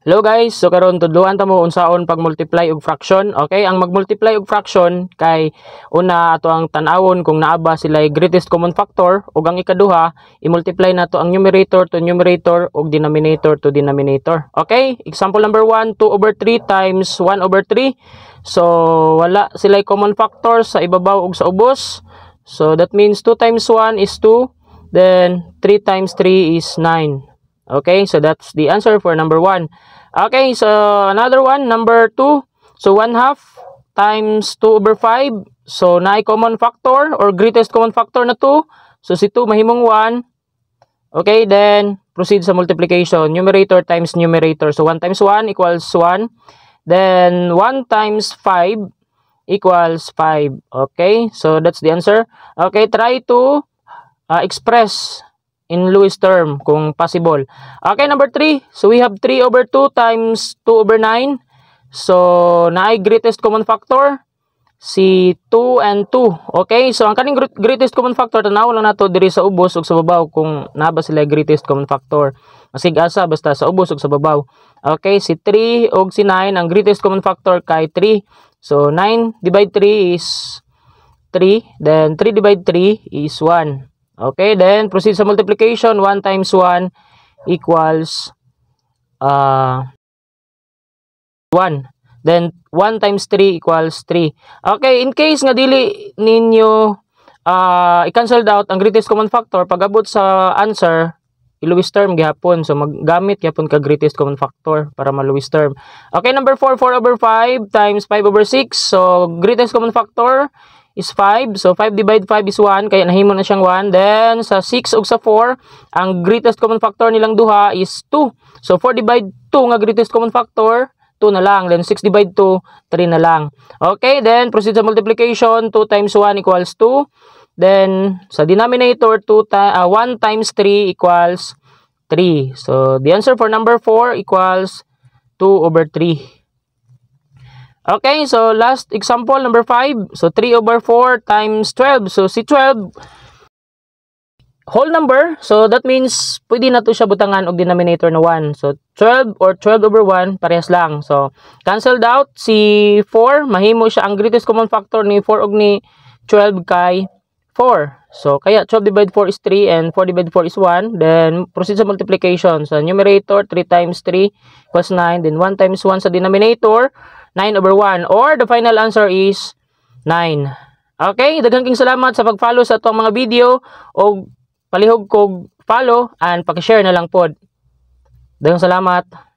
Hello guys, so karon tudluan ta mo unsaon pag-multiply og fraction. Okay, ang mag-multiply og fraction kay una ato ang tan-awon kung naaba sila greatest common factor ug ang ikaduha i-multiply nato ang numerator to numerator ug denominator to denominator. Okay, example number 1, 2 over 3 times 1 over 3. So wala sila common factor sa ibabaw ug sa ubos. So that means 2 times 1 is 2, then 3 times 3 is 9. Okay, so that's the answer for number 1. Okay, so another one, number 2. So 1/2 times 2 over 5. So na common factor or greatest common factor na 2. So si 2 mahimong 1. Okay, then proceed sa multiplication. Numerator times numerator. So 1 times 1 equals 1. Then 1 times 5 equals 5. Okay, so that's the answer. Okay, try to express in Lewis term kung possible. Okay, number 3. So we have 3 over 2 times 2 over 9. So naay greatest common factor si 2 and 2. Okay, so ang kaning greatest common factor tanaw lang nato diri sa ubos ug sa babaw kung naa ba sila greatest common factor. Masig asa basta sa ubos ug sa babaw. Okay, si 3 ug si 9 ang greatest common factor kay 3. So 9 divide 3 is 3, then 3 divide 3 is 1. Okay, then proceed sa multiplication. 1 times 1 equals 1. Then 1 times 3 equals 3. Okay, in case nga dili ninyo i-cancel out ang greatest common factor, pag-abot sa answer, i-Lewis term gihapon. So maggamit gihapon ka greatest common factor para ma-Lewis term. Okay, number 4, 4 over 5 times 5 over 6. So greatest common factor is 5. So 5 divide 5 is 1. Kaya nahimo na siyang 1. Then sa 6 ug sa 4, ang greatest common factor nilang duha is 2. So 4 divide 2 nga greatest common factor, 2 na lang. Then 6 divide 2, 3 na lang. Okay, then proceed sa multiplication. 2 times 1 equals 2. Then sa denominator, 1 times 3 equals 3. So the answer for number 4 equals 2 over 3. Okay, so last example, number 5. So 3 over 4 times 12. So si 12, whole number. So that means, pwede na to siya butangan og denominator na 1. So 12 or 12 over 1, parehas lang. So cancelled out. Si 4, mahimo siya ang greatest common factor ni 4 ug ni 12 kay 4. So kaya 12 divide 4 is 3 and 4 divide 4 is 1. Then proceed sa multiplication. So numerator, 3 times 3 equals 9. Then 1 times 1 sa denominator, 9 over 1, or the final answer is 9. Okay, daghang king salamat sa pag-follow sa atong mga video o palihog kog follow and paki-share na lang pod. Daghang salamat.